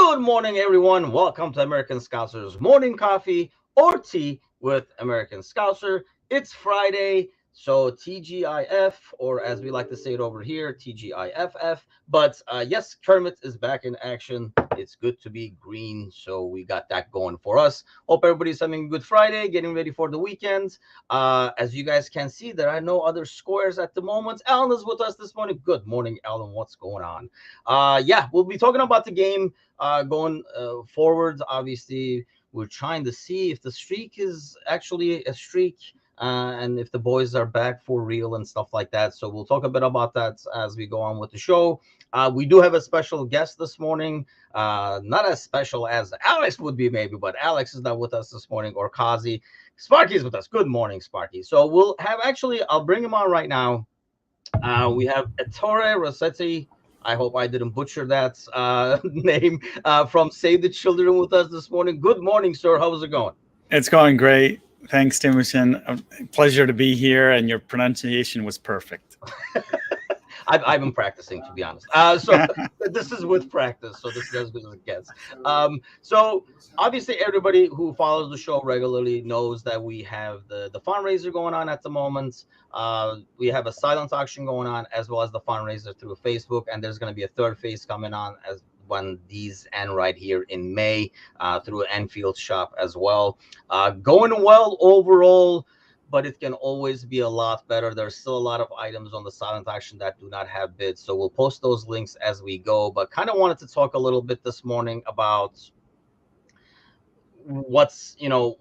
Good morning, everyone. Welcome to American Scouser's Morning Coffee or Tea with American Scouser. It's Friday, so TGIF, or as we like to say it over here, TGIFF. But yes, Kermit is back in action. It's good to be green, so we got that going for us. Hope everybody's having a good Friday, getting ready for the weekend. As you guys can see, there are no other squares at the moment. Alan is with us this morning. Good morning, Alan. What's going on? Yeah, we'll be talking about the game going forward. Obviously, we're trying to see if the streak is actually a streak, and if the boys are back for real and stuff like that. So we'll talk a bit about that as we go on with the show. We do have a special guest this morning. Not as special as Alex would be, maybe, but Alex is not with us this morning, or Kazi. Sparky's with us. Good morning, Sparky. So we'll have actually, I'll bring him on right now. We have Ettore Rossetti. I hope I didn't butcher that name, from Save the Children with us this morning. Good morning, sir. How's it going? It's going great. Thanks, Timothy. Pleasure to be here, and your pronunciation was perfect. I've been practicing, to be honest. So this is with practice, so this is as good as it gets. So obviously, everybody who follows the show regularly knows that we have the fundraiser going on at the moment. We have a silent auction going on, as well as the fundraiser through Facebook, and there's going to be a third phase coming on as when these end right here in May, through Enfield shop as well. Going well overall, but it can always be a lot better. There's still a lot of items on the silent auction that do not have bids, so we'll post those links as we go. But kind of wanted to talk a little bit this morning about what's,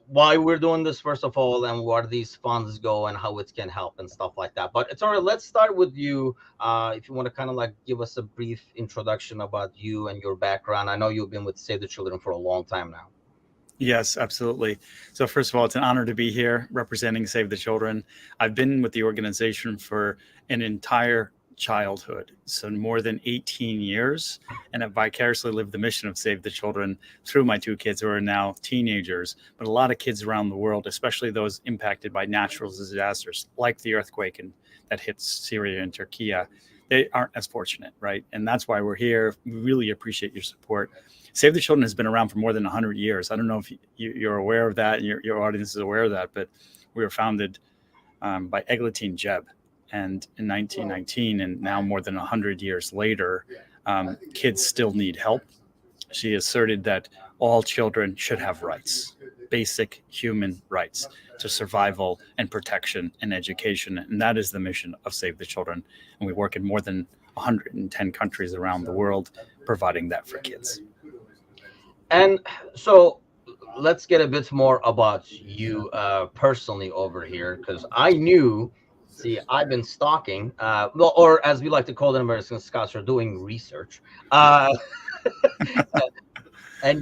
why we're doing this, first of all, and where these funds go and how it can help and stuff like that. But it's all right. Let's start with you. If you want to kind of like give us a brief introduction about you and your background. I know you've been with Save the Children for a long time now. Yes, absolutely. So first of all, it's an honor to be here representing Save the Children. I've been with the organization for an entire childhood, so more than 18 years, and have vicariously lived the mission of Save the Children through my two kids who are now teenagers, but a lot of kids around the world, especially those impacted by natural disasters like the earthquake that hit Syria and Turkey. They aren't as fortunate, right? And that's why we're here. We really appreciate your support. Save the Children has been around for more than 100 years. I don't know if you're aware of that, and your audience is aware of that, but we were founded by Eglantine Jebb, and in 1919, and now more than 100 years later, kids still need help. She asserted that all children should have rights, basic human rights to survival and protection and education. And that is the mission of Save the Children. And we work in more than 110 countries around the world, providing that for kids. And so let's get a bit more about you personally over here, because I've been stalking, well, or as we like to call it in American Scouts, are doing research. And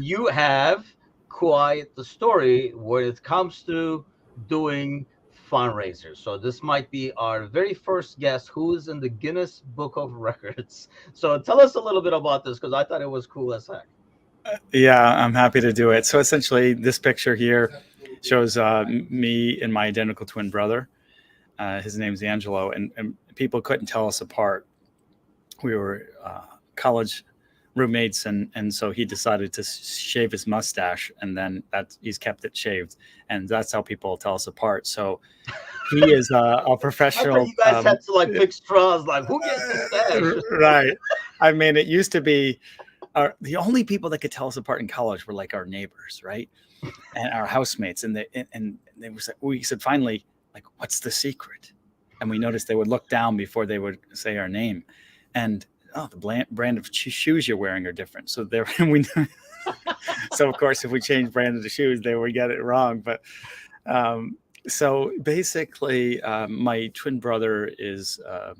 you have quite the story when it comes to doing fundraisers. So this might be our very first guest who is in the Guinness Book of Records. So tell us a little bit about this, because I thought it was cool as heck. Yeah, I'm happy to do it. So essentially, this picture here shows me and my identical twin brother. His name's Angelo, and people couldn't tell us apart. We were college roommates, and so he decided to shave his mustache, and then he's kept it shaved, and that's how people tell us apart. So he is a professional. I thought you guys had to like pick straws, like who gets the stash? Right. I mean, it used to be the only people that could tell us apart in college were like our neighbors, right, and our housemates, and we said finally, like, what's the secret? And we noticed they would look down before they would say our name, and the brand of shoes you're wearing are different. So so of course, if we change brand of the shoes, they would get it wrong. But so basically, my twin brother is a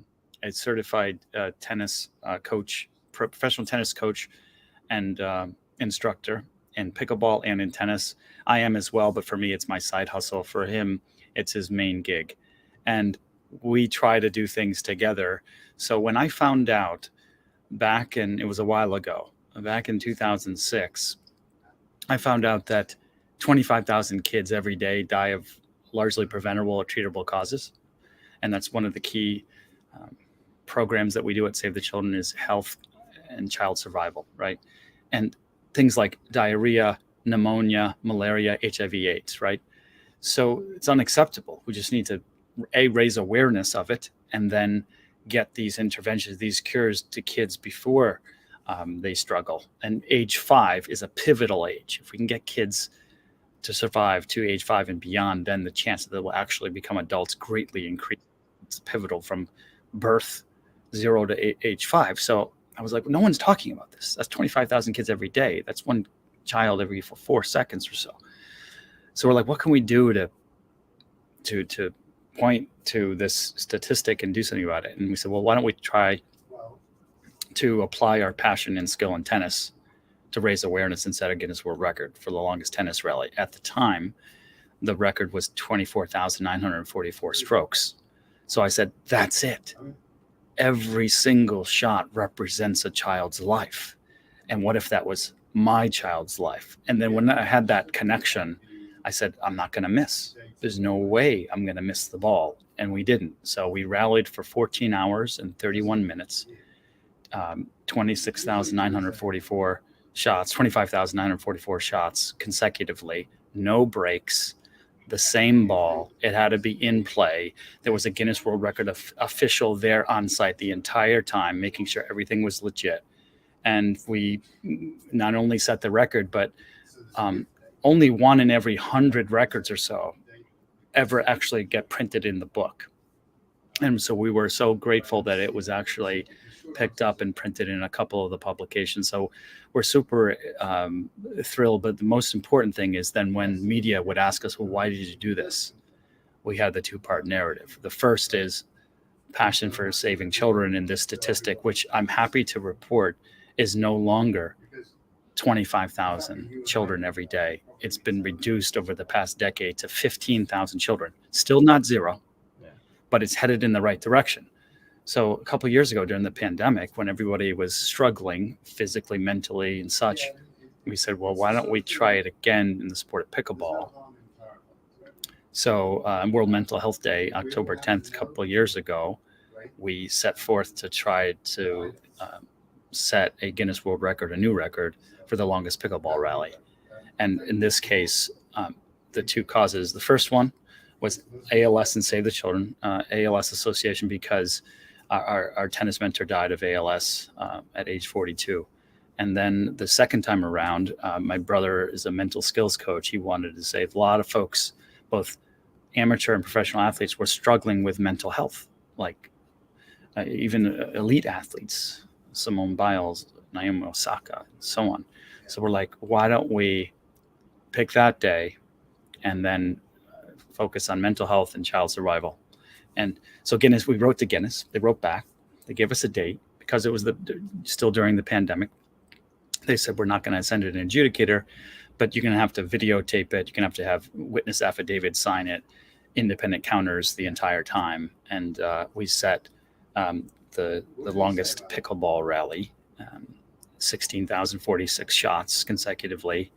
certified tennis coach, professional tennis coach, and instructor in pickleball and in tennis. I am as well, but for me, it's my side hustle. For him, it's his main gig. And we try to do things together. So when I found out it was a while ago, back in 2006, I found out that 25,000 kids every day die of largely preventable or treatable causes. And that's one of the key programs that we do at Save the Children is health and child survival, right? And things like diarrhea, pneumonia, malaria, HIV/AIDS, right? So it's unacceptable. We just need to raise awareness of it, and then get these interventions, these cures to kids before they struggle. And age 5 is a pivotal age. If we can get kids to survive to age 5 and beyond, then the chance that they will actually become adults greatly increase. It's pivotal from birth 0 to age 5. So I was like, no one's talking about this. That's 25,000 kids every day. That's one child every 4 seconds or so. So we're like, what can we do to point to this statistic and do something about it? And we said, well, why don't we try to apply our passion and skill in tennis to raise awareness and set a Guinness World Record for the longest tennis rally. At the time, the record was 24,944 strokes. So I said, that's it. Every single shot represents a child's life. And what if that was my child's life? And then when I had that connection, I said, I'm not going to miss. There's no way I'm going to miss the ball. And we didn't. So we rallied for 14 hours and 31 minutes, 26,944 shots, 25,944 shots consecutively, no breaks, the same ball. It had to be in play. There was a Guinness World Record official there on site the entire time, making sure everything was legit. And we not only set the record, but only 1 in every 100 records or so ever actually get printed in the book. And so we were so grateful that it was actually picked up and printed in a couple of the publications. So we're super thrilled. But the most important thing is then when media would ask us, well, why did you do this? We had the 2-part narrative. The first is passion for saving children, in this statistic, which I'm happy to report is no longer 25,000 children every day. It's been reduced over the past decade to 15,000 children. Still not zero, but it's headed in the right direction. So a couple of years ago during the pandemic, when everybody was struggling physically, mentally, and such, we said, well, why don't we try it again in the sport of pickleball? So World Mental Health Day, October 10th, a couple of years ago, we set forth to try to set a Guinness World Record, a new record, for the longest pickleball rally. And in this case, the 2 causes, the first one was ALS and Save the Children, ALS Association, because our tennis mentor died of ALS at age 42. And then the second time around, my brother is a mental skills coach. He wanted to save a lot of folks, both amateur and professional athletes, were struggling with mental health, like even elite athletes, Simone Biles, Naomi Osaka, and so on. So we're like, why don't we pick that day and then focus on mental health and child survival? And so Guinness, we wrote to Guinness. They wrote back. They gave us a date because it was still during the pandemic. They said, we're not going to send it an adjudicator, but you're going to have to videotape it. You're going to have witness affidavit sign it, independent counters the entire time. And we set the longest pickleball rally, 16,046 shots consecutively.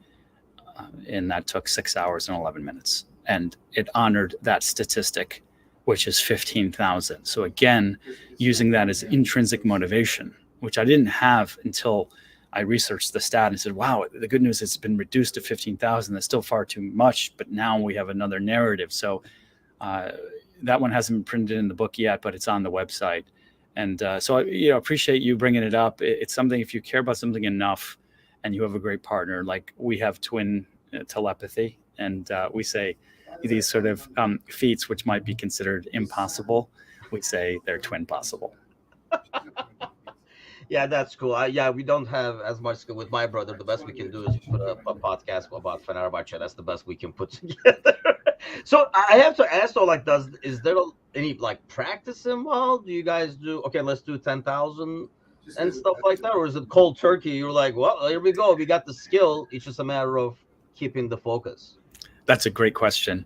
And that took 6 hours and 11 minutes. And it honored that statistic, which is 15,000. So again, using that as intrinsic motivation, which I didn't have until I researched the stat and said, wow, the good news is it's been reduced to 15,000. That's still far too much, but now we have another narrative. So that one hasn't been printed in the book yet, but it's on the website. And so I appreciate you bringing it up. It's something, if you care about something enough and you have a great partner, like we have twin telepathy, and we say these sort of feats, which might be considered impossible, we say they're twin possible. Yeah, that's cool. We don't have as much skill with my brother. The best we can do is put up a podcast about Fenerbahce. That's the best we can put together. So I have to ask though, like, is there any like practice involved? Do you guys do, okay, let's do 10,000 and stuff like that? Or is it cold turkey? You're like, well, here we go. We got the skill. It's just a matter of keeping the focus. That's a great question.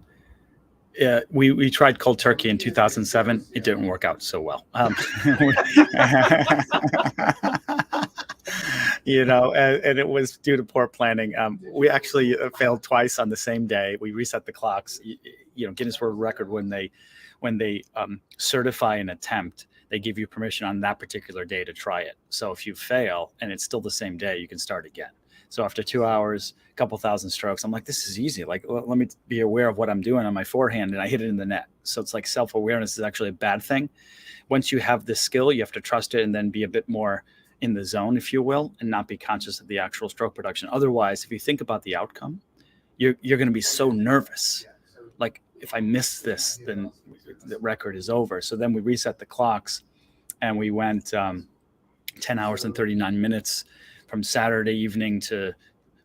We tried cold turkey in 2007. It didn't work out so well. And it was due to poor planning. We actually failed twice on the same day. We reset the clocks. Guinness World Record, when they certify an attempt, they give you permission on that particular day to try it. So if you fail and it's still the same day, you can start again. So after 2 hours, a couple thousand strokes, I'm like, this is easy. Like, let me be aware of what I'm doing on my forehand, and I hit it in the net. So it's like self-awareness is actually a bad thing. Once you have the skill, you have to trust it and then be a bit more in the zone, if you will, and not be conscious of the actual stroke production. Otherwise, if you think about the outcome, you're going to be so nervous. Like, if I miss this, then the record is over. So then we reset the clocks, and we went 10 hours and 39 minutes from Saturday evening to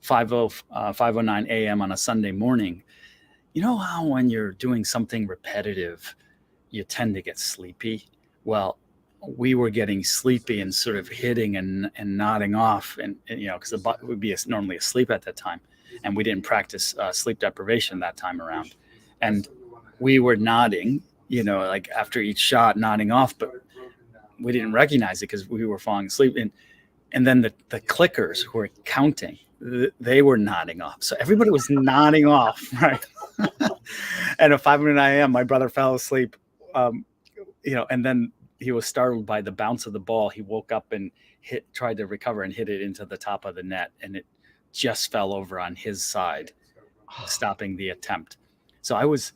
5:09 a.m. on a Sunday morning. You know how when you're doing something repetitive, you tend to get sleepy? Well, we were getting sleepy and sort of hitting and nodding off, and because the body would be normally asleep at that time, and we didn't practice sleep deprivation that time around, and we were nodding, like after each shot, nodding off, but we didn't recognize it because we were falling asleep, and then the clickers who were counting, they were nodding off, so everybody was nodding off, right? And at 5:09 a.m., my brother fell asleep, and then he was startled by the bounce of the ball. He woke up and tried to recover and hit it into the top of the net, and it just fell over on his side, stopping the attempt. So I was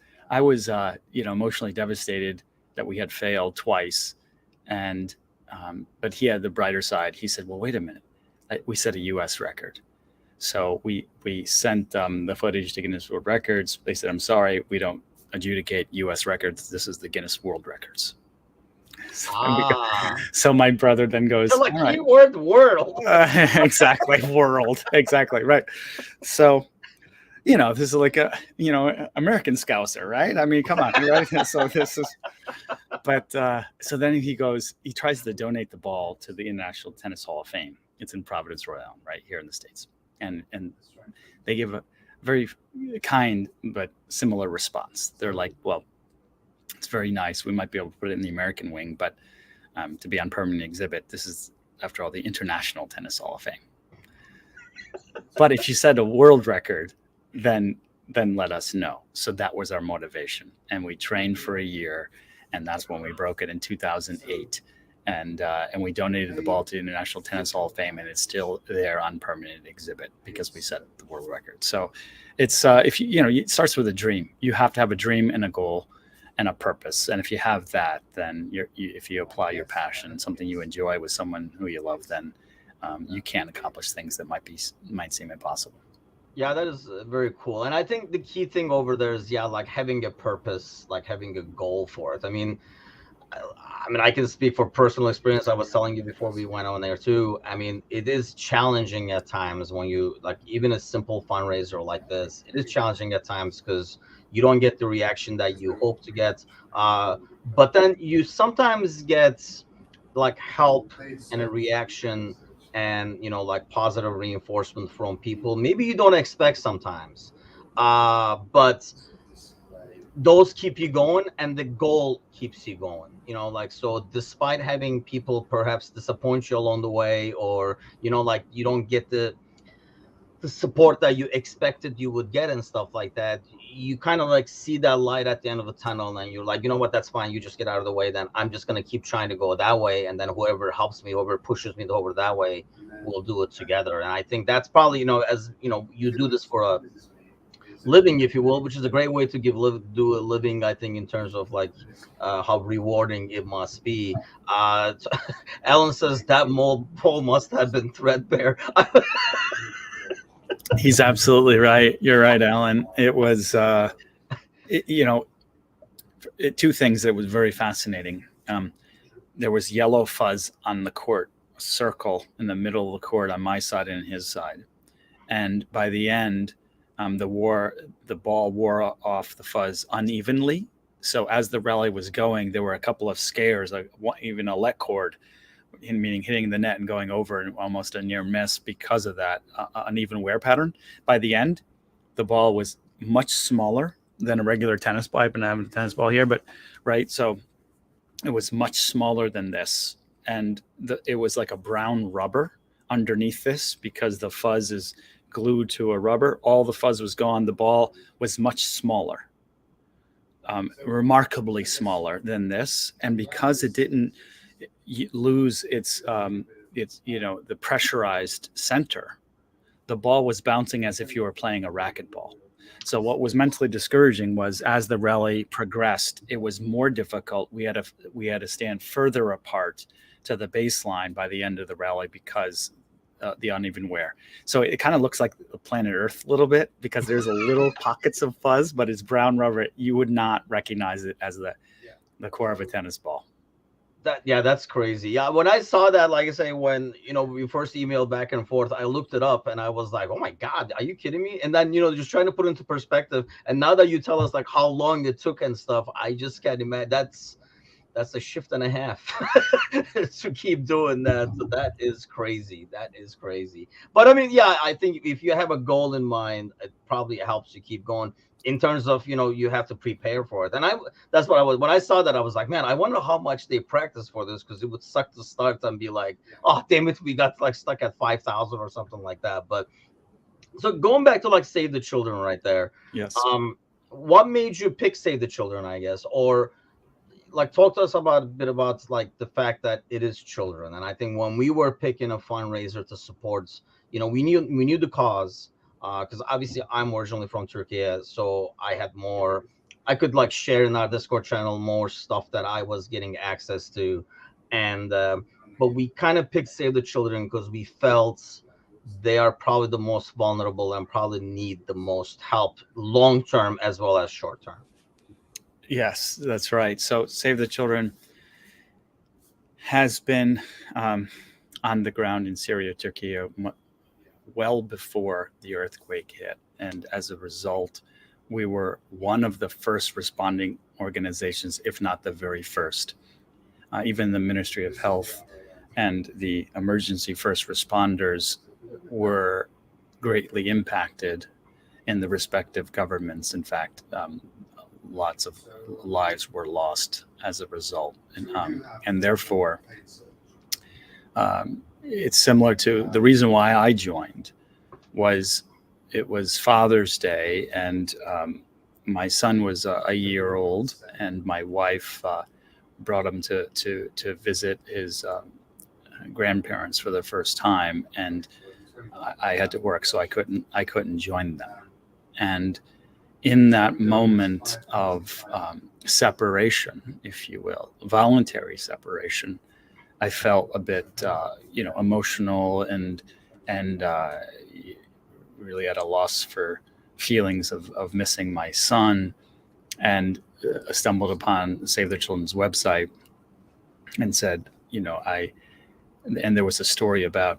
emotionally devastated that we had failed twice, and but he had the brighter side. He said, "Well, wait a minute, we set a U.S. record." So we sent the footage to Guinness World Records. They said, "I'm sorry, we don't adjudicate U.S. records. This is the Guinness World Records." So my brother then goes, so like, keyword world. Exactly, world, exactly, right. So this is like a American Scouser, right? I mean, come on, right? So this is, but so then he tries to donate the ball to the International Tennis Hall of Fame. It's in Providence, Rhode Island, right here in the States, and they give a very kind but similar response. They're like, well, it's very nice. We might be able to put it in the American wing, but to be on permanent exhibit, this is, after all, the International Tennis Hall of Fame. But if you set a world record, then let us know. So that was our motivation. And we trained for a year, and that's when we broke it in 2008. And we donated the ball to the International Tennis Hall of Fame, and it's still there on permanent exhibit because we set the world record. So it's it starts with a dream. You have to have a dream and a goal and a purpose. And if you have that, then if you apply your passion, something you enjoy with someone who you love, then you can accomplish things that might seem impossible. Yeah, that is very cool. And I think the key thing over there is, like having a purpose, like having a goal for it. I mean, I can speak for personal experience. I was telling you before we went on there too. I mean, it is challenging at times when you, like, even a simple fundraiser like this, it is challenging at times because you don't get the reaction that you hope to get. But then you sometimes get like help and a reaction and, like positive reinforcement from people. Maybe you don't expect sometimes, but those keep you going, and the goal keeps you going, so despite having people perhaps disappoint you along the way, or, like you don't get the support that you expected you would get and stuff like that, you kind of like see that light at the end of the tunnel, and you're like, you know what, that's fine. You just get out of the way. Then I'm just going to keep trying to go that way. And then whoever helps me, whoever pushes me over that way, we'll do it together. And I think that's probably, as you do this for a living, if you will, which is a great way to do a living, I think, in terms of like how rewarding it must be. Alan says that pole must have been threadbare. He's absolutely right. You're right, Alan. It was, two things that was very fascinating. There was yellow fuzz on the court, a circle in the middle of the court on my side and his side. And by the end, the ball wore off the fuzz unevenly. So as the rally was going, there were a couple of scares, like even a let cord, meaning hitting the net and going over, and almost a near miss because of that uneven wear pattern. By the end, the ball was much smaller than a regular tennis ball. I've been having a tennis ball here, but right. So it was much smaller than this. And it was like a brown rubber underneath this because the fuzz is glued to a rubber. All the fuzz was gone. The ball was much smaller, remarkably smaller than this. And because it didn't lose its the pressurized center. The ball was bouncing as if you were playing a racquetball. So what was mentally discouraging was as the rally progressed, it was more difficult. We had to stand further apart to the baseline by the end of the rally because the uneven wear. So it kind of looks like the planet Earth a little bit because there's a little pockets of fuzz, but it's brown rubber. You would not recognize it as the core of a tennis ball. That's crazy. Yeah, when I saw that, like I say, when we first emailed back and forth, I looked it up and I was like, oh my God, are you kidding me? And then just trying to put it into perspective. And now that you tell us like how long it took and stuff, I just can't imagine. That's a shift and a half to keep doing that. So that is crazy. That is crazy. But I mean, yeah, I think if you have a goal in mind, it probably helps you keep going. In terms of you have to prepare for it, and that's what I was when I saw that. I was like, man, I wonder how much they practice for this, because it would suck to start and be like, oh damn it, we got like stuck at 5,000 or something like that. But so going back to like Save the Children right there, yes. What made you pick Save the Children, I guess, or like talk to us about a bit about like the fact that it is children? And I think when we were picking a fundraiser to support, we knew the cause. Because obviously I'm originally from Turkey, so I could like share in our Discord channel more stuff that I was getting access to, and but we kind of picked Save the Children because we felt they are probably the most vulnerable and probably need the most help long term as well as short term. Yes, that's right. So Save the Children has been on the ground in Syria, Turkey, well before the earthquake hit. And as a result, we were one of the first responding organizations, if not the very first. Even the Ministry of Health and the emergency first responders were greatly impacted in the respective governments. In fact, lots of lives were lost as a result. And therefore, it's similar to the reason why I joined it was Father's Day, and my son was a year old, and my wife brought him to visit his grandparents for the first time, and I had to work, so I couldn't join them. And in that moment of separation, if you will, voluntary separation, I felt a bit, emotional and really at a loss for feelings of missing my son, and stumbled upon Save the Children's website and said, and there was a story about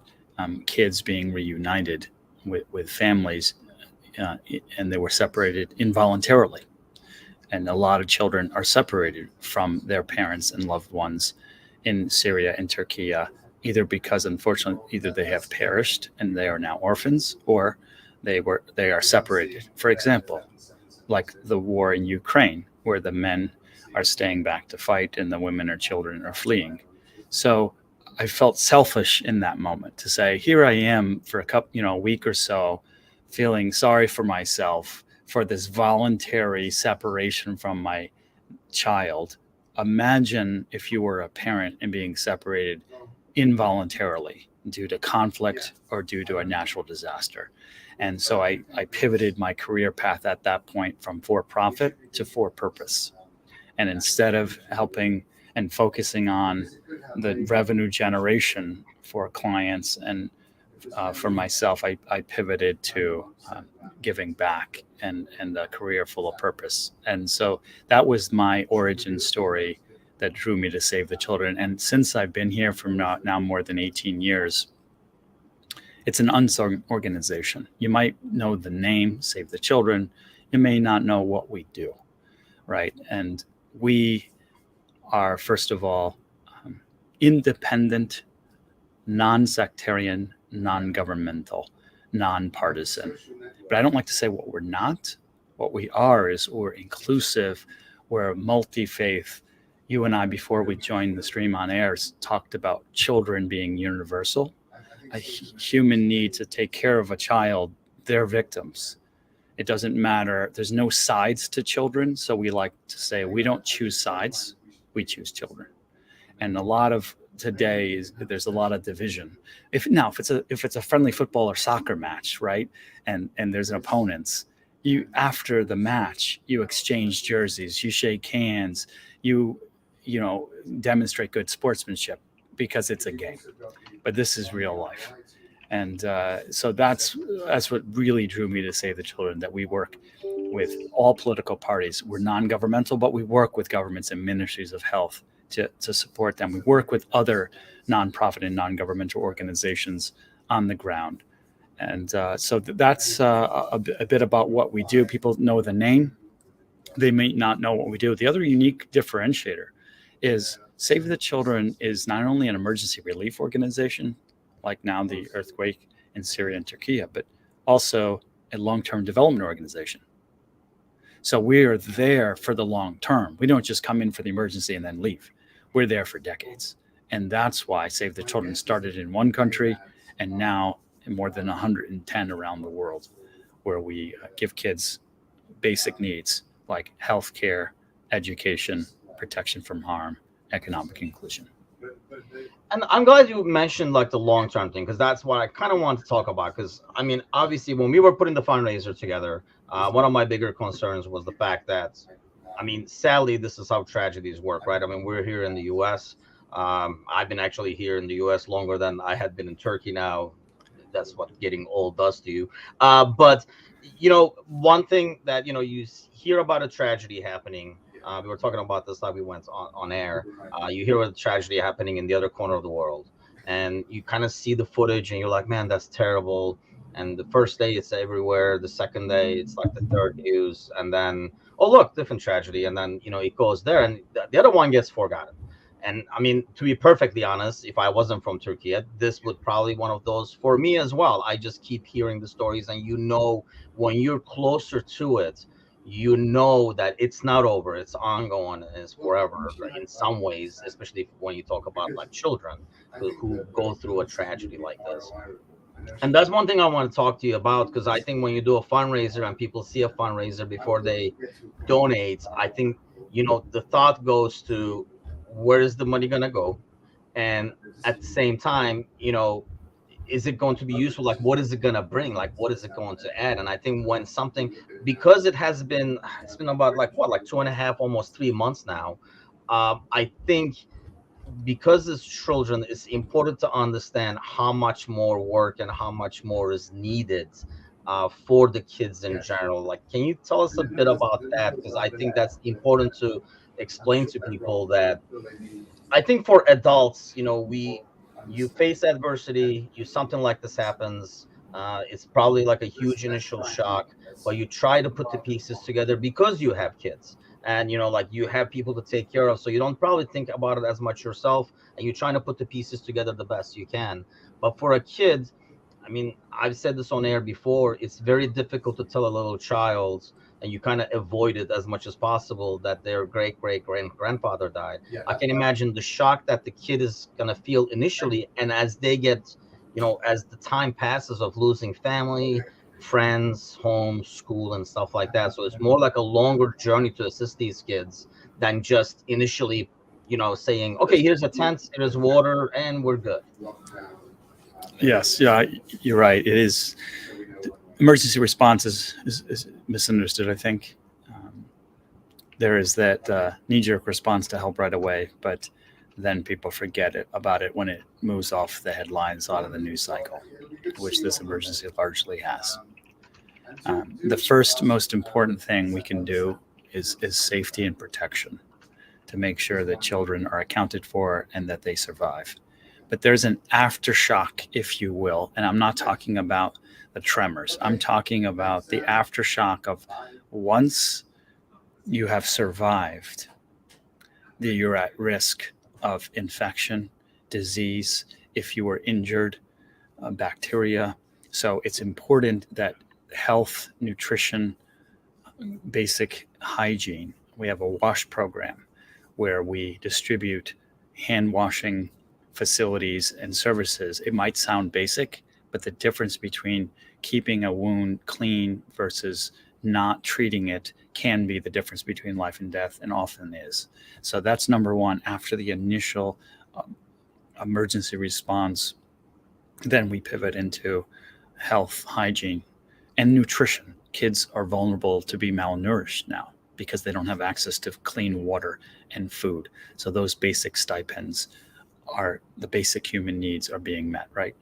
kids being reunited with families, and they were separated involuntarily. And a lot of children are separated from their parents and loved ones in Syria and Turkey, either because, unfortunately, either they have perished and they are now orphans, or they are separated. For example, like the war in Ukraine, where the men are staying back to fight and the women or children are fleeing. So I felt selfish in that moment to say, here I am for a week or so, feeling sorry for myself for this voluntary separation from my child. Imagine if you were a parent and being separated involuntarily due to conflict or due to a natural disaster. And so I pivoted my career path at that point from for-profit to for-purpose. And instead of helping and focusing on the revenue generation for clients and for myself, I pivoted to giving back and a career full of purpose. And so that was my origin story that drew me to Save the Children. And since I've been here for now more than 18 years, it's an unsung organization. You might know the name, Save the Children. You may not know what we do, right? And we are, first of all, independent, non-sectarian, non-governmental, non-partisan. But I don't like to say what we're not. What we are is we're inclusive, we're multi-faith. You and I, before we joined the stream on air, talked about children being universal. A human need to take care of a child, they're victims. It doesn't matter. There's no sides to children. So we like to say we don't choose sides, we choose children. And a lot of today is there's a lot of division. If it's a friendly football or soccer match, right, and there's an opponents, you after the match you exchange jerseys, you shake hands, you know demonstrate good sportsmanship because it's a game. But this is real life, and so that's what really drew me to Save the Children. That we work with all political parties. We're non-governmental, but we work with governments and ministries of health to support them. We work with other nonprofit and non-governmental organizations on the ground. And so that's a bit about what we do. People know the name. They may not know what we do. The other unique differentiator is Save the Children is not only an emergency relief organization, like now the earthquake in Syria and Turkey, but also a long-term development organization. So we are there for the long term. We don't just come in for the emergency and then leave. We're there for decades. And that's why Save the Children started in one country and now in more than 110 around the world, where we give kids basic needs like health care, education, protection from harm, economic inclusion. And I'm glad you mentioned like the long-term thing, because that's what I kind of want to talk about. Because I mean, obviously, when we were putting the fundraiser together, one of my bigger concerns was the fact that, I mean, sadly, this is how tragedies work, right? I mean, we're here in the U.S. I've been actually here in the U.S. longer than I had been in Turkey now. That's what getting old does to you. But, you know, one thing that, you know, you hear about a tragedy happening. We were talking about this like we went on air. You hear a tragedy happening in the other corner of the world, and you kind of see the footage and you're like, man, that's terrible. And the first day it's everywhere. The second day it's like the third news. And then, oh, look, different tragedy. And then, you know, it goes there and the other one gets forgotten. And I mean, to be perfectly honest, if I wasn't from Turkey, this would probably one of those for me as well. I just keep hearing the stories, and you know, when you're closer to it, you know that it's not over, it's ongoing, it's forever in some ways, especially when you talk about like children who go through a tragedy like this. And that's one thing I want to talk to you about, because I think when you do a fundraiser and people see a fundraiser before they donate, I think, you know, the thought goes to where is the money going to go? And at the same time, you know, is it going to be useful? Like, what is it going to bring? Like, what is it going to add? And I think when something, because it's been about like 2.5, almost 3 months now. I think because as children, it's important to understand how much more work and how much more is needed for the kids in general. Like, can you tell us a bit about that? Because I think that's important to explain to people that I think for adults, you know, you face adversity, something like this happens. It's probably like a huge initial shock, but you try to put the pieces together because you have kids and, you know, like you have people to take care of. So you don't probably think about it as much yourself, and you're trying to put the pieces together the best you can. But for a kid, I mean, I've said this on air before, it's very difficult to tell a little child, and you kind of avoid it as much as possible, that their grandfather died. I can imagine the shock that the kid is going to feel initially. And as they get, you know, as the time passes of losing family, friends, home, school, and stuff like that. So it's more like a longer journey to assist these kids than just initially, you know, saying, okay, here's a tent, here's water, and we're good. Yes, yeah, you're right. It is. Emergency response is misunderstood, I think. There is that knee-jerk response to help right away, but then people forget about it when it moves off the headlines, out of the news cycle, which this emergency largely has. The first most important thing we can do is safety and protection, to make sure that children are accounted for and that they survive. But there's an aftershock, if you will, and I'm not talking about the tremors. I'm talking about the aftershock of once you have survived, you're at risk of infection, disease, if you were injured, bacteria. So it's important that health, nutrition, basic hygiene. We have a WASH program where we distribute hand washing facilities and services. It might sound basic, but the difference between keeping a wound clean versus not treating it can be the difference between life and death, and often is. So that's number one. After the initial emergency response, then we pivot into health, hygiene, and nutrition. Kids are vulnerable to be malnourished now because they don't have access to clean water and food. So those basic stipends are the basic human needs are being met, right?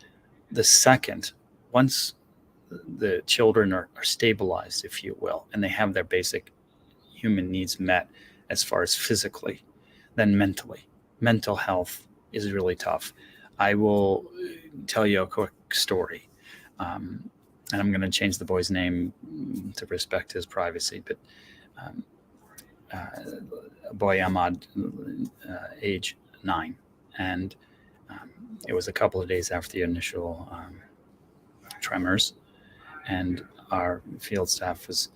The second, once the children are stabilized, if you will, and they have their basic human needs met as far as physically, then mentally. Mental health is really tough. I will tell you a quick story. And I'm going to change the boy's name to respect his privacy, but boy Ahmad, age 9. And it was a couple of days after the initial tremors, and our field staff was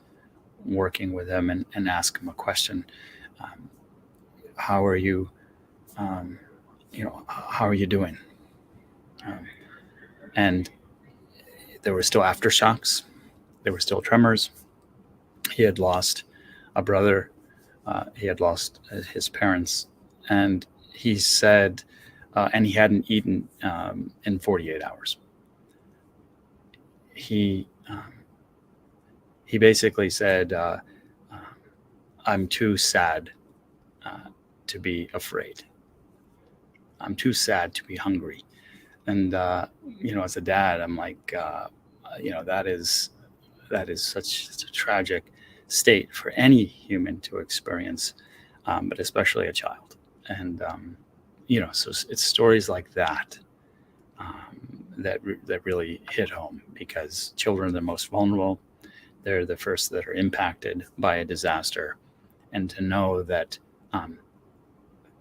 working with him and asked him a question. How are you, how are you doing? And there were still aftershocks. There were still tremors. He had lost a brother. He had lost his parents. And he said, and he hadn't eaten in 48 hours. He basically said, I'm too sad to be afraid. I'm too sad to be hungry. And, as a dad, I'm like, that is such a tragic state for any human to experience, but especially a child. And, so it's stories like that that really hit home, because children are the most vulnerable. They're the first that are impacted by a disaster. And to know that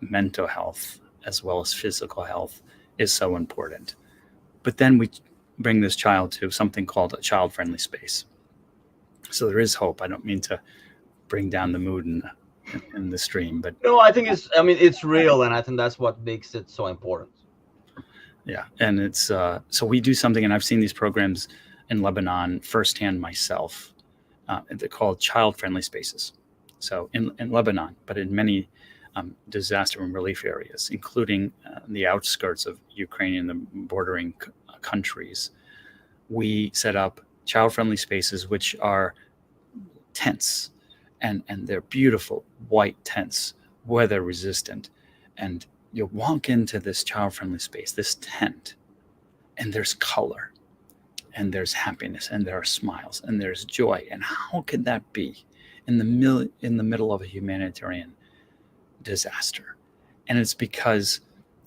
mental health as well as physical health is so important. But then we bring this child to something called a child-friendly space. So there is hope. I don't mean to bring down the mood in the stream, but no, I think it's real, and I think that's what makes it so important. Yeah, and it's so we do something, and I've seen these programs in Lebanon firsthand myself. They're called child-friendly spaces. So in Lebanon, but in many disaster and relief areas, including the outskirts of Ukraine and the bordering countries, we set up child-friendly spaces, which are tents, and they're beautiful white tents, weather resistant. And you walk into this child-friendly space, this tent, and there's color, and there's happiness, and there are smiles, and there's joy. And how could that be in the middle of a humanitarian disaster? And it's because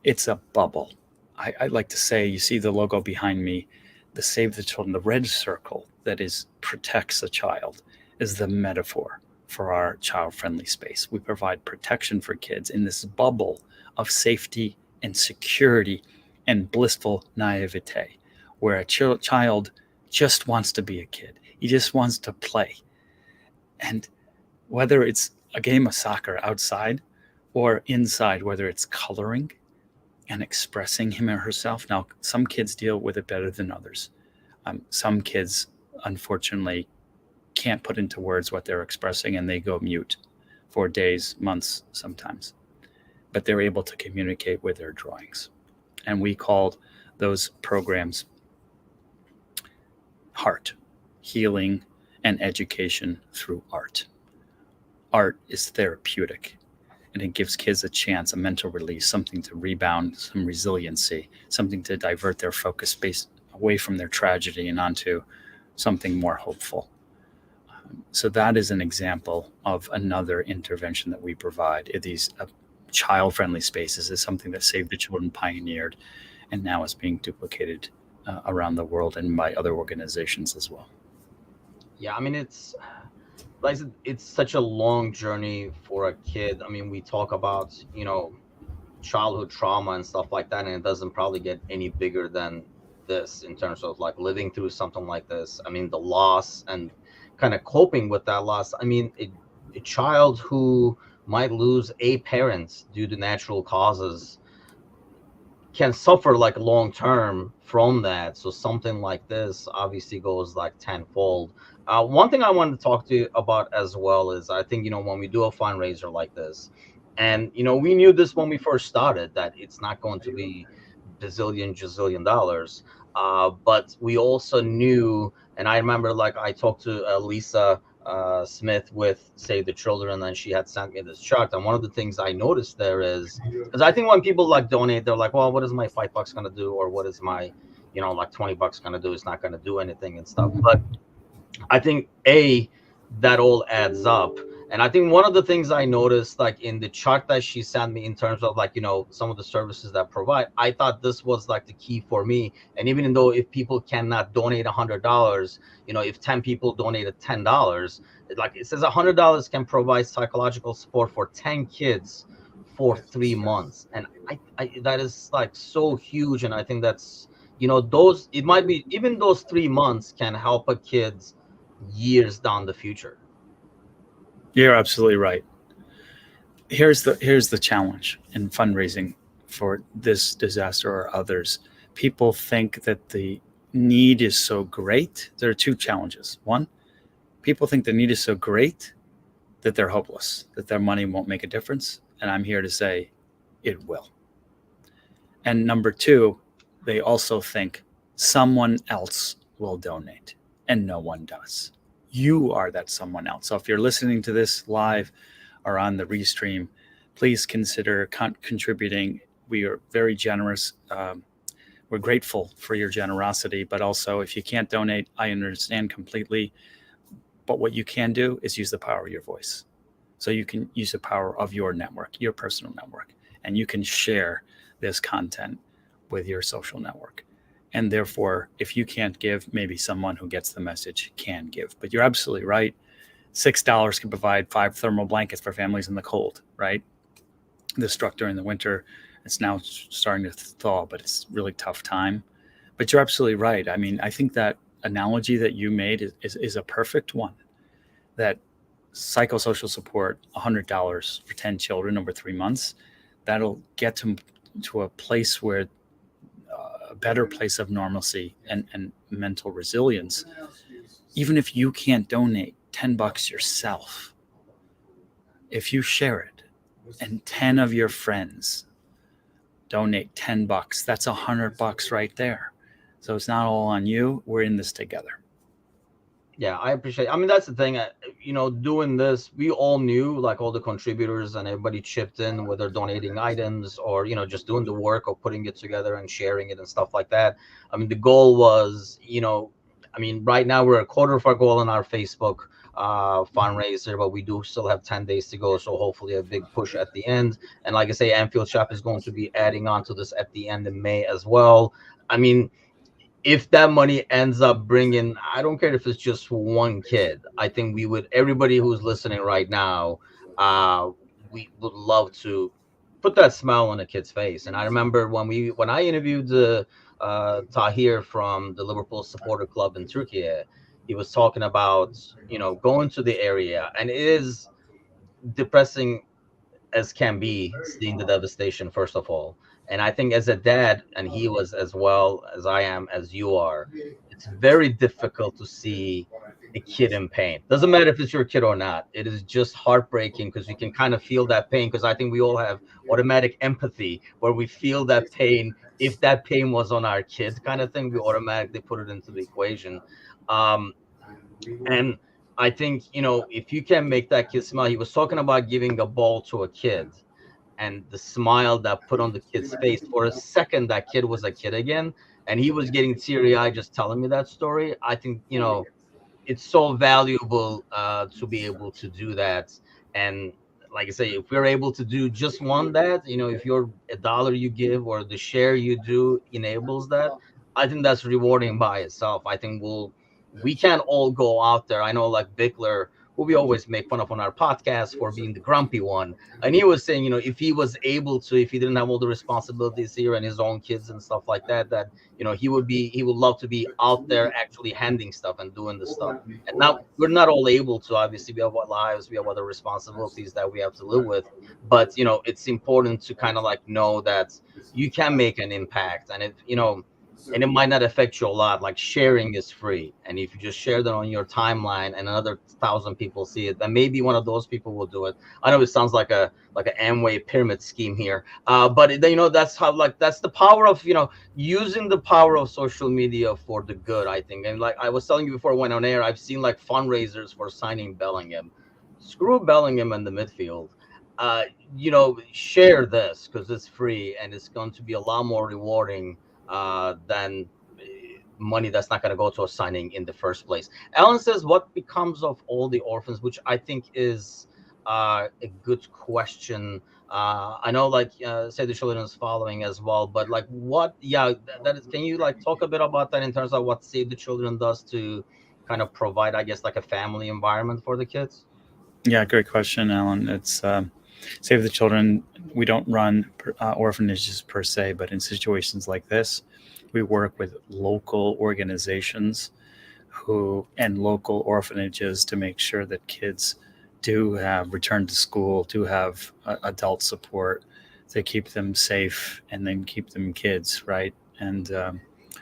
it's a bubble. I like to say, you see the logo behind me, the Save the Children, the red circle that protects a child, is the metaphor for our child-friendly space. We provide protection for kids in this bubble of safety and security and blissful naivete, where a child just wants to be a kid. He just wants to play. And whether it's a game of soccer outside or inside, whether it's coloring and expressing him or herself. Now, some kids deal with it better than others. Some kids, unfortunately, can't put into words what they're expressing, and they go mute for days, months, sometimes. But they're able to communicate with their drawings. And we called those programs HEART, Healing and Education Through Art. Art is therapeutic, and it gives kids a chance, a mental release, something to rebound, some resiliency, something to divert their focus space away from their tragedy and onto something more hopeful. So that is an example of another intervention that we provide. These child-friendly spaces is something that Save the Children pioneered, and now is being duplicated around the world and by other organizations as well. Yeah, I mean, it's like I said, it's such a long journey for a kid. I mean, we talk about, childhood trauma and stuff like that, and it doesn't probably get any bigger than this in terms of like living through something like this. I mean, the loss and kind of coping with that loss. I mean, a child who might lose a parent due to natural causes can suffer like long term from that. So something like this obviously goes like tenfold. One thing I wanted to talk to you about as well is, I think, when we do a fundraiser like this, And we knew this when we first started, that it's not going to be gazillion dollars. But we also knew, and I remember, like, I talked to Lisa Smith with Save the Children, and she had sent me this chart. And one of the things I noticed there is, because I think when people like donate, they're like, well, what is my $5 gonna do, or what is my like $20 gonna do? It's not gonna do anything and stuff. But I think that all adds up. And I think one of the things I noticed, like in the chart that she sent me, in terms of like, some of the services that provide, I thought this was like the key for me. And even though if people cannot donate $100, if 10 people donated $10, like it says $100 can provide psychological support for 10 kids for 3 months. And I that is like so huge. And I think that's, it might be, even those 3 months can help a kid's years down the future. You're absolutely right. Here's the challenge in fundraising for this disaster or others. People think that the need is so great. There are two challenges. One, people think the need is so great that they're hopeless, that their money won't make a difference. And I'm here to say it will. And number two, they also think someone else will donate, and no one does. You are that someone else. So if you're listening to this live or on the restream, please consider contributing. We are very generous. We're grateful for your generosity, but also if you can't donate, I understand completely. But what you can do is use the power of your voice. So you can use the power of your network, your personal network, and you can share this content with your social network. And therefore, if you can't give, maybe someone who gets the message can give. But you're absolutely right. $6 can provide 5 thermal blankets for families in the cold, right? This struck during the winter. It's now starting to thaw, but it's a really tough time. But you're absolutely right. I mean, I think that analogy that you made is a perfect one. That psychosocial support, $100 for 10 children over 3 months, that'll get to a place where a better place of normalcy and mental resilience. Even if you can't donate $10 yourself, if you share it and 10 of your friends donate $10, that's $100 right there. So it's not all on you. We're in this together. Yeah, I appreciate. I mean, that's the thing. Doing this, we all knew, like all the contributors and everybody chipped in, whether donating items or just doing the work of putting it together and sharing it and stuff like that. I mean, the goal was, right now we're a quarter of our goal on our Facebook fundraiser, but we do still have 10 days to go. So hopefully a big push at the end. And like I say, Anfield Shop is going to be adding on to this at the end of May as well. I mean, if that money ends up bringing, I don't care if it's just one kid, I think everybody who's listening right now, we would love to put that smile on a kid's face. And I remember when I interviewed Tahir from the Liverpool Supporter Club in Turkey, he was talking about, going to the area, and it is depressing as can be, seeing the devastation, first of all. And I think as a dad, and he was as well as I am, as you are, it's very difficult to see a kid in pain. Doesn't matter if it's your kid or not. It is just heartbreaking because you can kind of feel that pain, because I think we all have automatic empathy where we feel that pain. If that pain was on our kid kind of thing, we automatically put it into the equation. And I think, if you can make that kid smile, he was talking about giving a ball to a kid, and the smile that put on the kid's face, for a second, that kid was a kid again. And he was getting teary-eyed just telling me that story. I think, it's so valuable to be able to do that. And like I say, if we're able to do just one that, if you're $1 you give or the share you do enables that, I think that's rewarding by itself. I think we can't all go out there. I know, like Bickler, who we always make fun of on our podcast for being the grumpy one, and he was saying, if he was able to, if he didn't have all the responsibilities here and his own kids and stuff like that, he would love to be out there actually handing stuff and doing the stuff. And now we're not all able to. Obviously, we have what lives, we have other responsibilities that we have to live with. But it's important to kind of like know that you can make an impact. And if and it might not affect you a lot. Like sharing is free, and if you just share that on your timeline and another 1,000 people see it, then maybe one of those people will do it. I know it sounds like an Amway pyramid scheme here, but that's how, like, that's the power of using the power of social media for the good, I think. And like I was telling you before I went on air, I've seen like fundraisers for signing Bellingham. Screw Bellingham in the midfield. uh Share this because it's free and it's going to be a lot more rewarding than money that's not going to go to a signing in the first place. Alan says, what becomes of all the orphans, which I think is a good question. I know, like, Save the Children is following as well, but like, what, yeah, that is, can you like talk a bit about that in terms of what Save the Children does to kind of provide, I guess, like a family environment for the kids? Yeah, great question, Alan. It's Save the Children. We don't run orphanages per se, but in situations like this, we work with local organizations and local orphanages to make sure that kids do have return to school, do have adult support to keep them safe and then keep them kids, right? And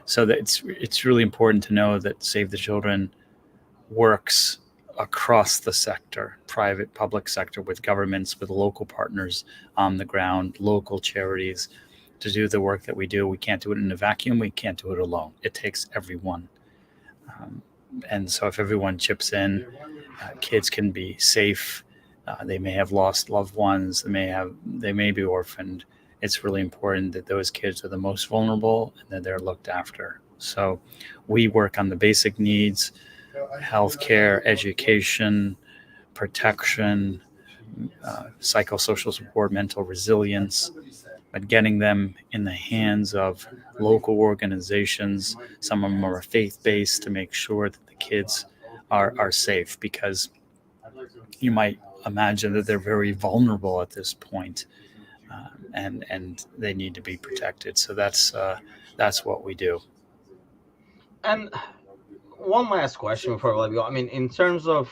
so that it's really important to know that Save the Children works across the sector, private, public sector, with governments, with local partners on the ground, local charities, to do the work that we do. We can't do it in a vacuum. We can't do it alone. It takes everyone. And so if everyone chips in, kids can be safe. They may have lost loved ones. They may be orphaned. It's really important that those kids are the most vulnerable and that they're looked after. So we work on the basic needs: healthcare, education, protection, psychosocial support, mental resilience, but getting them in the hands of local organizations. Some of them are faith-based, to make sure that the kids are safe, because you might imagine that they're very vulnerable at this point, and they need to be protected. So that's what we do. And one last question before I let you go. I mean, in terms of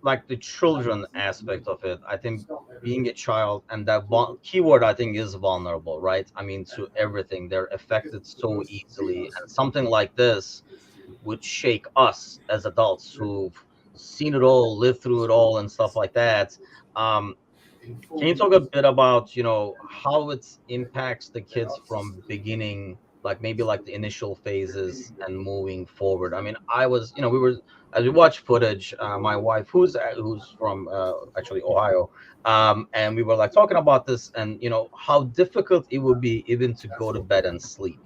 like the children aspect of it, I think being a child, and that keyword I think is vulnerable, right? I mean, to everything, they're affected so easily, and something like this would shake us as adults who've seen it all, lived through it all, and stuff like that. Um, can you talk a bit about, how it impacts the kids from beginning, like maybe like the initial phases and moving forward? I mean, we were, as we watched footage, my wife, who's from actually Ohio, and we were like talking about this, and how difficult it would be even to go to bed and sleep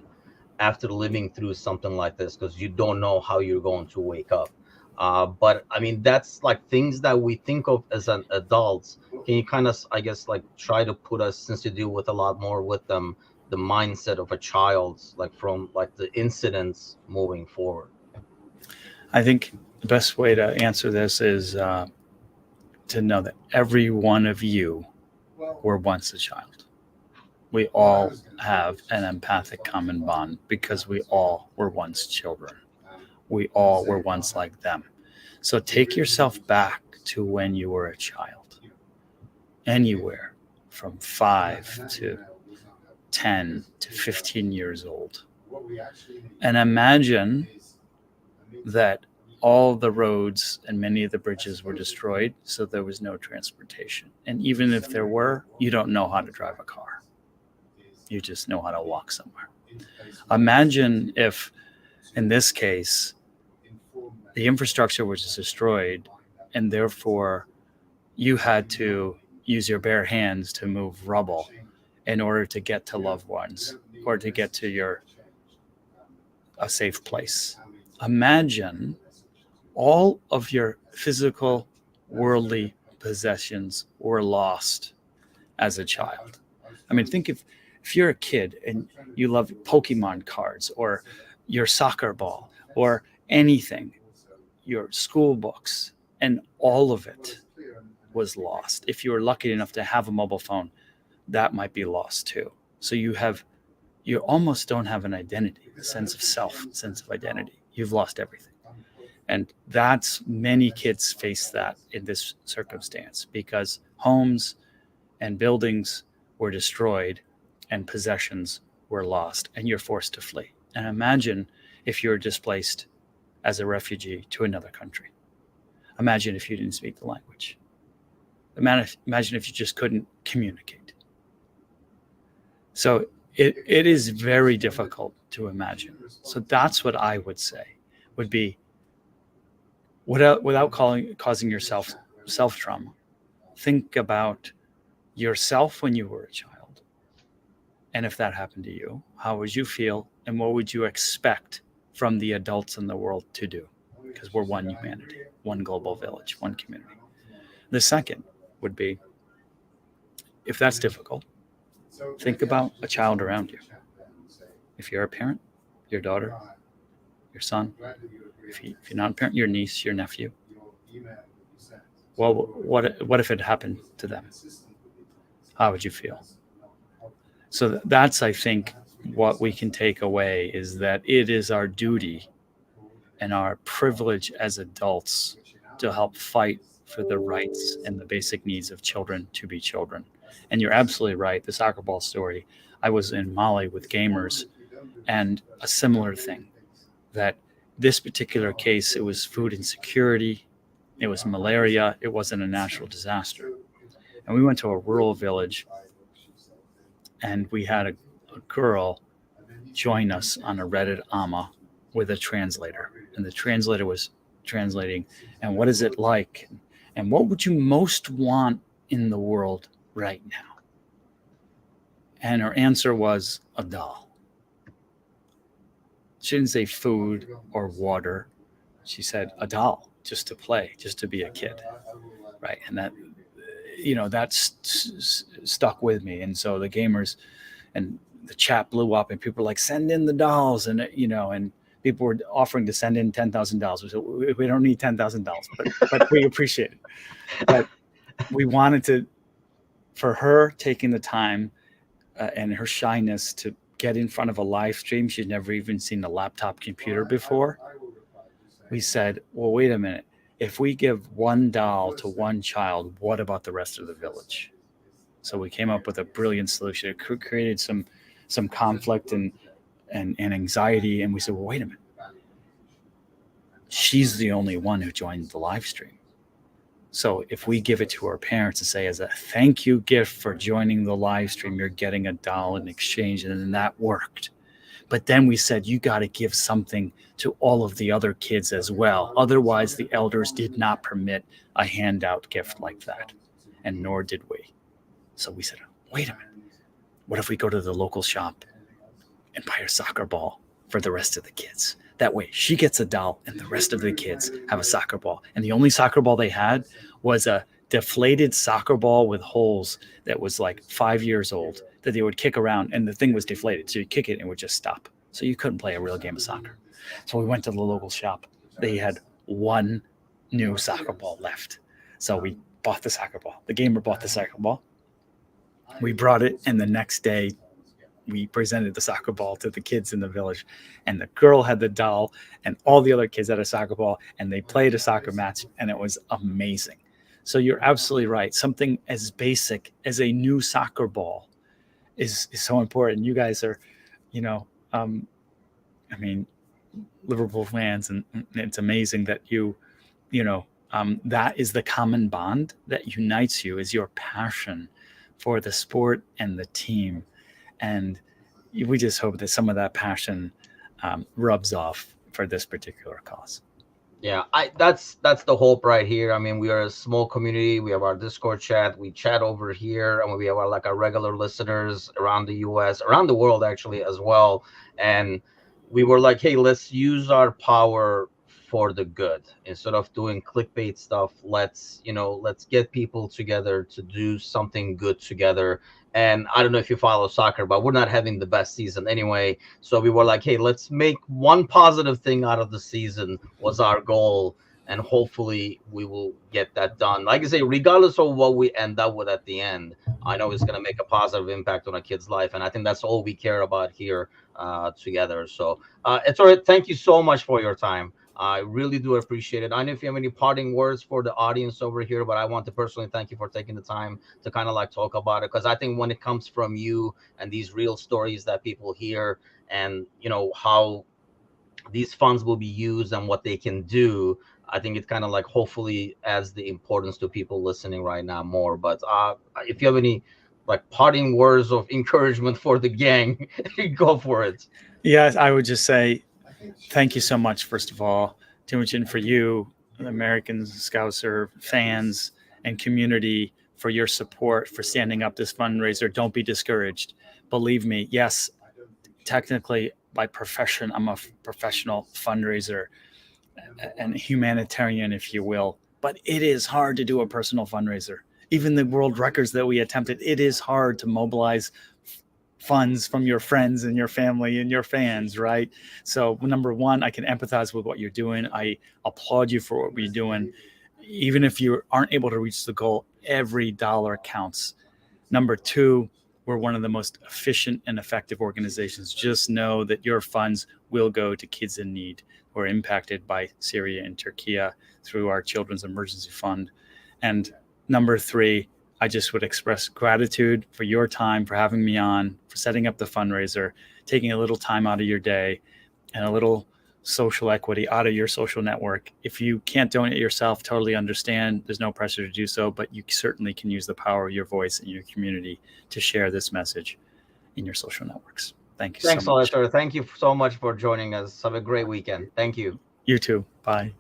after living through something like this, because you don't know how you're going to wake up. But I mean, that's like things that we think of as an adult. Can you kind of, I guess, like try to put us, since you deal with a lot more with them, the mindset of a child, like from like the incidents moving forward? I think the best way to answer this is to know that every one of you were once a child. We all have an empathic common bond because we all were once children. We all were once like them. So take yourself back to when you were a child, anywhere from 5 to 10 to 15 years old. And imagine that all the roads and many of the bridges were destroyed, so there was no transportation. And even if there were, you don't know how to drive a car. You just know how to walk somewhere. Imagine if, in this case, the infrastructure was destroyed, and therefore you had to use your bare hands to move rubble in order to get to loved ones or to get to a safe place. Imagine all of your physical, worldly possessions were lost as a child. I mean, think if you're a kid and you love Pokemon cards or your soccer ball or anything, your school books, and all of it was lost. If you were lucky enough to have a mobile phone, that might be lost too. So you almost don't have an identity, a sense of self, sense of identity. You've lost everything. And many kids face that in this circumstance because homes and buildings were destroyed and possessions were lost and you're forced to flee. And imagine if you're displaced as a refugee to another country. Imagine if you didn't speak the language. Imagine if you just couldn't communicate. So it is very difficult to imagine. So that's what I would say would be, without causing yourself self-trauma, think about yourself when you were a child. And if that happened to you, how would you feel? And what would you expect from the adults in the world to do? Because we're one humanity, one global village, one community. The second would be, if that's difficult, think about a child around you. If you're a parent, your daughter, your son, if you're not a parent, your niece, your nephew. Well, what if it happened to them? How would you feel? So that's, I think, what we can take away is that it is our duty and our privilege as adults to help fight for the rights and the basic needs of children to be children. And you're absolutely right. The soccer ball story, I was in Mali with gamers, and a similar thing, that this particular case, it was food insecurity, it was malaria, it wasn't a natural disaster. And we went to a rural village, and we had a girl join us on a Reddit AMA with a translator. And the translator was translating, and what is it like? And what would you most want in the world right now? And her answer was a doll. She didn't say food or water. She said a doll, just to play, just to be a kid, right? And that, that's stuck with me. And so the gamers and the chat blew up, and people were like, send in the dolls, and and people were offering to send in $10,000. We said, we don't need $10,000, but we appreciate it. But we wanted for her taking the time and her shyness to get in front of a live stream. She'd never even seen a laptop computer before. We said, well, wait a minute. If we give one doll to one child, what about the rest of the village? So we came up with a brilliant solution. It created some conflict and anxiety. And we said, well, wait a minute. She's the only one who joined the live stream. So if we give it to her parents and say, as a thank you gift for joining the live stream, you're getting a doll in exchange, and then that worked. But then we said, you got to give something to all of the other kids as well. Otherwise, the elders did not permit a handout gift like that, and nor did we. So we said, wait a minute. What if we go to the local shop and buy her soccer ball for the rest of the kids? That way she gets a doll and the rest of the kids have a soccer ball. And the only soccer ball they had was a deflated soccer ball with holes that was like 5 years old that they would kick around, and the thing was deflated. So you kick it and it would just stop. So you couldn't play a real game of soccer. So we went to the local shop. They had one new soccer ball left. So we bought the soccer ball. The gamer bought the soccer ball. We brought it, and the next day we presented the soccer ball to the kids in the village, and the girl had the doll, and all the other kids had a soccer ball, and they played a soccer match, and it was amazing. So you're absolutely right. Something as basic as a new soccer ball is so important. You guys are, Liverpool fans, and it's amazing that that is the common bond that unites you, is your passion for the sport and the team. And we just hope that some of that passion rubs off for this particular cause. Yeah, that's the hope right here. I mean, we are a small community. We have our Discord chat. We chat over here, and we have our regular listeners around the US, around the world actually as well. And we were like, hey, let's use our power for the good instead of doing clickbait stuff. Let's get people together to do something good together. And I don't know if you follow soccer, but we're not having the best season anyway. So we were like, hey, let's make one positive thing out of the season was our goal. And hopefully we will get that done. Like I say, regardless of what we end up with at the end, I know it's going to make a positive impact on a kid's life. And I think that's all we care about here together. So it's all right. Thank you so much for your time. I really do appreciate it. I don't know if you have any parting words for the audience over here, but I want to personally thank you for taking the time to kind of like talk about it, because I think when it comes from you and these real stories that people hear, and how these funds will be used and what they can do, I think it kind of like hopefully adds the importance to people listening right now more. But if you have any like parting words of encouragement for the gang, go for it. Yes, I would just say thank you so much, first of all, Timuchin, for you, American Scouser fans and community, for your support, for standing up this fundraiser. Don't be discouraged. Believe me, yes, technically by profession, I'm a professional fundraiser and humanitarian, if you will, but it is hard to do a personal fundraiser. Even the world records that we attempted, it is hard to mobilize funds from your friends and your family and your fans, right? So number one, I can empathize with what you're doing. I applaud you for what you're doing. Even if you aren't able to reach the goal, every dollar counts. Number two, we're one of the most efficient and effective organizations. Just know that your funds will go to kids in need who are impacted by Syria and Turkey through our Children's Emergency Fund. And number three, I just would express gratitude for your time, for having me on, for setting up the fundraiser, taking a little time out of your day and a little social equity out of your social network. If you can't donate yourself, totally understand. There's no pressure to do so, but you certainly can use the power of your voice in your community to share this message in your social networks. Thank you so much. Thanks a lot, sir. Thank you so much for joining us. Have a great weekend. Thank you. You too. Bye.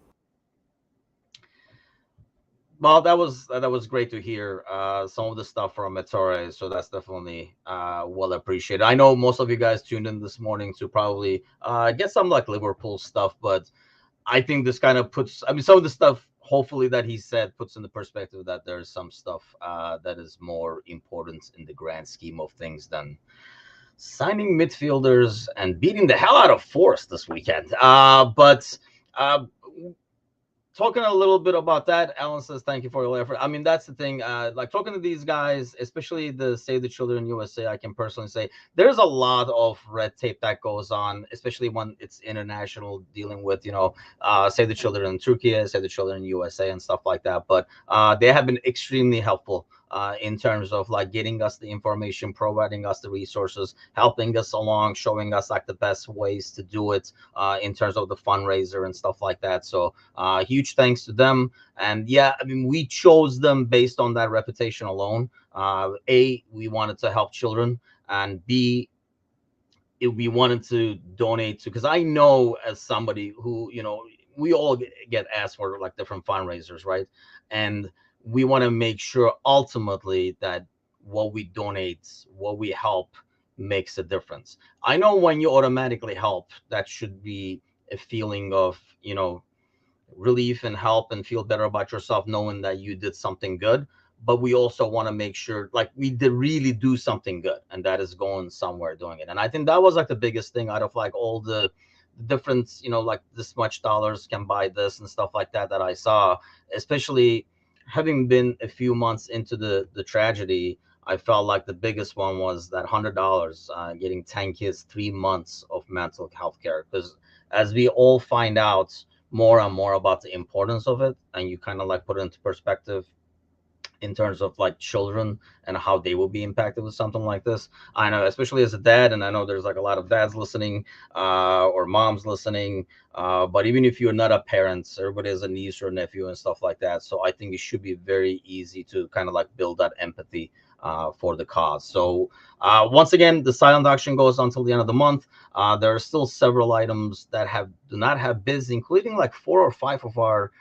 Well, that was great to hear some of the stuff from Ettore. So that's definitely well appreciated. I know most of you guys tuned in this morning to probably get some like Liverpool stuff, but I think this kind of puts, I mean, some of the stuff hopefully that he said puts in the perspective that there's some stuff that is more important in the grand scheme of things than signing midfielders and beating the hell out of Forest this weekend. But talking a little bit about that, Alan says, thank you for your effort. I mean, that's the thing. Like talking to these guys, especially the Save the Children USA, I can personally say there's a lot of red tape that goes on, especially when it's international, dealing with, Save the Children in Turkey, Save the Children in USA and stuff like that. But they have been extremely helpful in terms of like getting us the information, providing us the resources, helping us along, showing us like the best ways to do it in terms of the fundraiser and stuff like that. So huge thanks to them. And yeah, I mean, we chose them based on that reputation alone. A, we wanted to help children, and B, we wanted to donate to, because I know as somebody who, we all get asked for like different fundraisers, right? And we want to make sure ultimately that what we donate, what we help makes a difference. I know when you automatically help, that should be a feeling of, relief and help and feel better about yourself knowing that you did something good. But we also want to make sure like we did really do something good, and that is going somewhere doing it. And I think that was like the biggest thing out of like all the different, like this much dollars can buy this and stuff like that I saw, especially having been a few months into the tragedy. I felt like the biggest one was that $100 getting 10 kids 3 months of mental health care, because as we all find out more and more about the importance of it, and you kind of like put it into perspective in terms of like children and how they will be impacted with something like this. I know, especially as a dad, and I know there's like a lot of dads listening or moms listening, but even if you're not a parent, everybody has a niece or nephew and stuff like that. So I think it should be very easy to kind of like build that empathy for the cause. So once again, the silent auction goes until the end of the month. There are still several items that do not have bids, including like 4 or 5 of our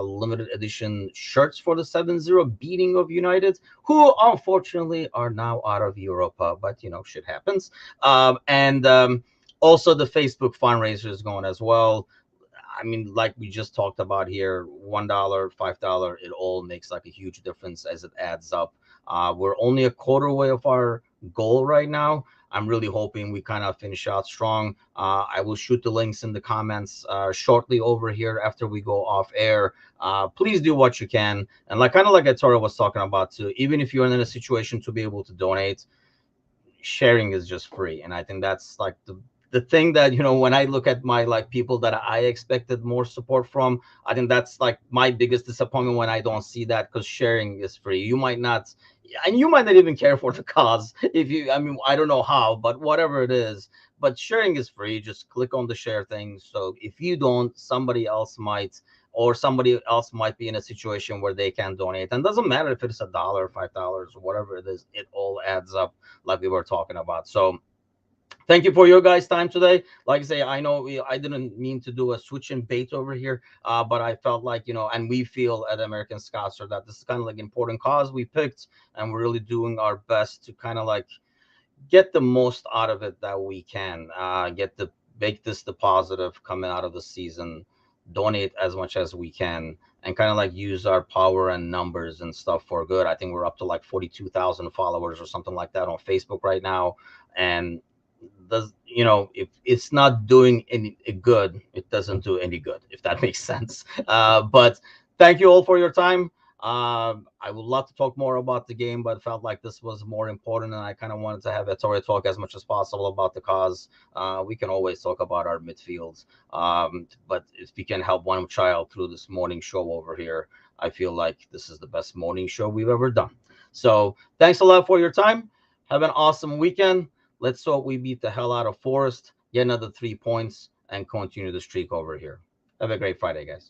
limited edition shirts for the 7-0 beating of United, who unfortunately are now out of Europa, but shit happens. And also the Facebook fundraiser is going as well. I mean, like we just talked about here, $1, $5, it all makes like a huge difference as it adds up. We're only a quarter way of our goal right now. I'm really hoping we kind of finish out strong. I will shoot the links in the comments shortly over here after we go off air. Please do what you can. And like kind of like Ettore was talking about too, even if you're in a situation to be able to donate, sharing is just free. And I think that's like the the thing that, when I look at my like people that I expected more support from, I think that's like my biggest disappointment when I don't see that, because sharing is free. You might not, and you might not even care for the cause. If you, I mean, I don't know how, but whatever it is, but sharing is free. Just click on the share thing. So if you don't, somebody else might, or somebody else might be in a situation where they can donate. And doesn't matter if it's $1, $5, or whatever it is, it all adds up, like we were talking about. So thank you for your guys' time today. Like I say, I know I didn't mean to do a switch and bait over here, but I felt like, and we feel at American Scouser that this is kind of like important cause we picked, and we're really doing our best to kind of like get the most out of it that we can. Make this the positive coming out of the season, donate as much as we can, and kind of like use our power and numbers and stuff for good. I think we're up to like 42,000 followers or something like that on Facebook right now, and does if it's not doing any good, it doesn't do any good, if that makes sense. But thank you all for your time. I would love to talk more about the game, but felt like this was more important, and I kind of wanted to have Ettore talk as much as possible about the cause. We can always talk about our midfields, but if we can help one child through this morning show over here, I feel like this is the best morning show we've ever done. So thanks a lot for your time. Have an awesome weekend. Let's hope we beat the hell out of Forest, get another 3 points, and continue the streak over here. Have a great Friday, guys.